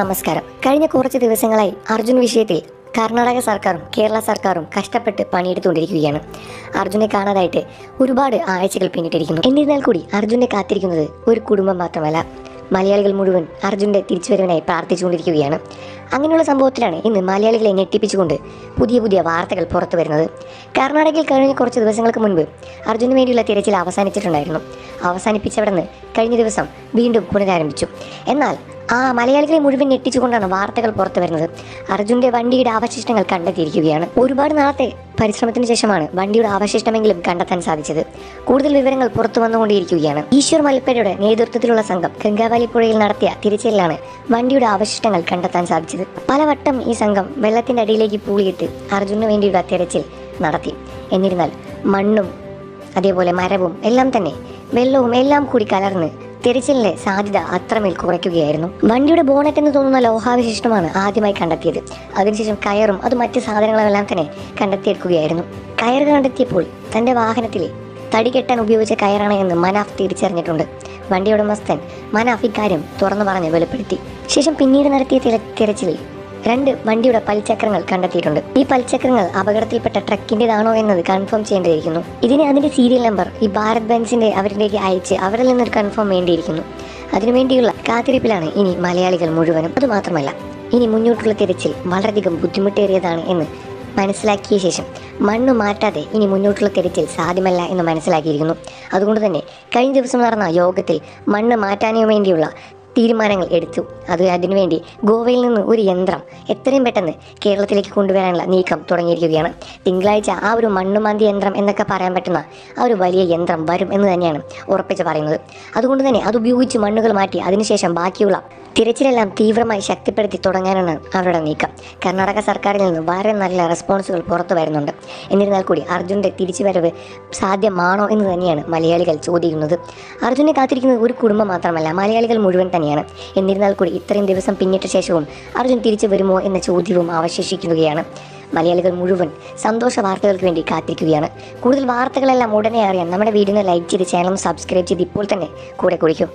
നമസ്കാരം. കഴിഞ്ഞ കുറച്ച് ദിവസങ്ങളായി അർജുൻ വിഷയത്തിൽ കർണാടക സർക്കാരും കേരള സർക്കാരും കഷ്ടപ്പെട്ട് പണിയെടുത്തുകൊണ്ടിരിക്കുകയാണ്. അർജുനെ കാണാതായിട്ട് ഒരുപാട് ആഴ്ചകൾ പിന്നിട്ടിരിക്കുന്നു. എന്നിരുന്നാൽ കൂടി അർജുനെ കാത്തിരിക്കുന്നത് ഒരു കുടുംബം മാത്രമല്ല, മലയാളികൾ മുഴുവൻ അർജുൻ്റെ തിരിച്ചുവരവിനായി പ്രാർത്ഥിച്ചുകൊണ്ടിരിക്കുകയാണ്. അങ്ങനെയുള്ള സംഭവത്തിലാണ് ഇന്ന് മലയാളികളെ ഞെട്ടിപ്പിച്ചുകൊണ്ട് പുതിയ വാർത്തകൾ പുറത്തു വരുന്നത്. കർണാടകയിൽ കഴിഞ്ഞ കുറച്ച് ദിവസങ്ങൾക്ക് മുൻപ് അർജുന് വേണ്ടിയുള്ള തിരച്ചിൽ അവസാനിച്ചിട്ടുണ്ടായിരുന്നു. അവസാനിപ്പിച്ചവിടെ നിന്ന് കഴിഞ്ഞ ദിവസം വീണ്ടും പുനരാരംഭിച്ചു. എന്നാൽ മലയാളികളെ മുഴുവൻ ഞെട്ടിച്ചുകൊണ്ടാണ് വാർത്തകൾ പുറത്തു വരുന്നത്. അർജുൻ്റെ വണ്ടിയുടെ അവശിഷ്ടങ്ങൾ കണ്ടെത്തിയിരിക്കുകയാണ്. ഒരുപാട് നാളത്തെ പരിശ്രമത്തിന് ശേഷമാണ് വണ്ടിയുടെ അവശിഷ്ടമെങ്കിലും കണ്ടെത്താൻ സാധിച്ചത്. കൂടുതൽ വിവരങ്ങൾ പുറത്തു വന്നുകൊണ്ടിരിക്കുകയാണ്. ഈശ്വർ മൽപ്പയുടെ നേതൃത്വത്തിലുള്ള സംഘം ഗംഗാവലി പുഴയിൽ നടത്തിയ തിരച്ചിലാണ് വണ്ടിയുടെ അവശിഷ്ടങ്ങൾ കണ്ടെത്താൻ സാധിച്ചത്. പലവട്ടം ഈ സംഘം വെള്ളത്തിന്റെ അടിയിലേക്ക് പൂളിയിട്ട് അർജുനു വേണ്ടിയുള്ള തിരച്ചിൽ നടത്തി. എന്നിരുന്നാൽ മണ്ണും അതേപോലെ മരവും എല്ലാം തന്നെ വെള്ളവും എല്ലാം കൂടി കലർന്ന് തിരച്ചിലിന്റെ സാധ്യത അത്രമേൽ കുറയ്ക്കുകയായിരുന്നു. വണ്ടിയുടെ ബോണറ്റ് എന്ന് തോന്നുന്ന ലോഹാവശിഷ്ടമാണ് ആദ്യമായി കണ്ടെത്തിയത്. അതിനുശേഷം കയറും അത് മറ്റ് സാധനങ്ങളെല്ലാം തന്നെ കണ്ടെത്തിയെടുക്കുകയായിരുന്നു. കയർ കണ്ടെത്തിയപ്പോൾ തന്റെ വാഹനത്തിൽ തടി കെട്ടാൻ ഉപയോഗിച്ച കയറാണ് എന്ന് മനാഫ് തിരിച്ചറിഞ്ഞിട്ടുണ്ട്. വണ്ടിയുടെ ഉടമസ്ഥൻ മനാഫ് ഇക്കാര്യം തുറന്നു പറഞ്ഞ് വെളിപ്പെടുത്തി. ശേഷം പിന്നീട് നടത്തിയ തിരച്ചിലിൽ 2 വണ്ടിയുടെ പൽചക്രങ്ങൾ കണ്ടെത്തിയിട്ടുണ്ട്. ഈ പൽചക്രങ്ങൾ അപകടത്തിൽപ്പെട്ട ട്രക്കിൻ്റെതാണോ എന്നത് കൺഫേം ചെയ്യേണ്ടിയിരിക്കുന്നു. അതിന്റെ സീരിയൽ നമ്പർ ഈ ഭാരത് ബെൻസിന്റെ അവരിലേക്ക് അയച്ച് അവരിൽ നിന്നൊരു കൺഫേം വേണ്ടിയിരിക്കുന്നു. അതിനുവേണ്ടിയുള്ള കാത്തിരിപ്പിലാണ് ഇനി മലയാളികൾ മുഴുവനും. അതുമാത്രമല്ല, ഇനി മുന്നോട്ടുള്ള തിരച്ചിൽ വളരെയധികം ബുദ്ധിമുട്ടേറിയതാണ് എന്ന് മനസ്സിലാക്കിയ ശേഷം മണ്ണ് മാറ്റാതെ ഇനി മുന്നോട്ടുള്ള തിരച്ചിൽ സാധ്യമല്ല എന്ന് മനസ്സിലാക്കിയിരിക്കുന്നു. അതുകൊണ്ട് തന്നെ കഴിഞ്ഞ ദിവസം നടന്ന യോഗത്തിൽ മണ്ണ് മാറ്റാനു വേണ്ടിയുള്ള തീരുമാനങ്ങൾ എടുത്തു. അതിനുവേണ്ടി ഗോവയിൽ നിന്ന് ഒരു യന്ത്രം എത്രയും പെട്ടെന്ന് കേരളത്തിലേക്ക് കൊണ്ടുവരാനുള്ള നീക്കം തുടങ്ങിയിരിക്കുകയാണ്. തിങ്കളാഴ്ച ഒരു മണ്ണുമാന്തി യന്ത്രം എന്നൊക്കെ പറയാൻ പറ്റുന്ന ഒരു വലിയ യന്ത്രം വരും എന്ന് തന്നെയാണ് ഉറപ്പിച്ച് പറയുന്നത്. അതുകൊണ്ട് തന്നെ അതുപയോഗിച്ച് മണ്ണുകൾ മാറ്റി അതിനുശേഷം ബാക്കിയുള്ള തിരച്ചിലെല്ലാം തീവ്രമായി ശക്തിപ്പെടുത്തി തുടങ്ങാനാണ് അവരുടെ നീക്കം. കർണാടക സർക്കാരിൽ നിന്ന് വളരെ നല്ല റെസ്പോൺസുകൾ പുറത്തു വരുന്നുണ്ട്. എന്നിരുന്നാൽ കൂടി അർജുൻ്റെ തിരിച്ചുവരവ് സാധ്യമാണോ എന്ന് തന്നെയാണ് മലയാളികൾ ചോദിക്കുന്നത്. അർജുനെ കാത്തിരിക്കുന്നത് ഒരു കുടുംബം മാത്രമല്ല, മലയാളികൾ മുഴുവൻ തന്നെയാണ്. എന്നിരുന്നാൽ കൂടി ഇത്രയും ദിവസം പിന്നിട്ട ശേഷവും അർജുൻ തിരിച്ചു വരുമോ എന്ന ചോദ്യവും അവശേഷിക്കുകയാണ്. മലയാളികൾ മുഴുവൻ സന്തോഷ വാർത്തകൾക്ക് വേണ്ടി കാത്തിരിക്കുകയാണ്. കൂടുതൽ വാർത്തകളെല്ലാം ഉടനെ അറിയാൻ നമ്മുടെ വീഡിയോ ലൈക്ക് ചെയ്ത് ചാനൽ സബ്സ്ക്രൈബ് ചെയ്ത് ഇപ്പോൾ തന്നെ കൂടെ കുടിക്കും.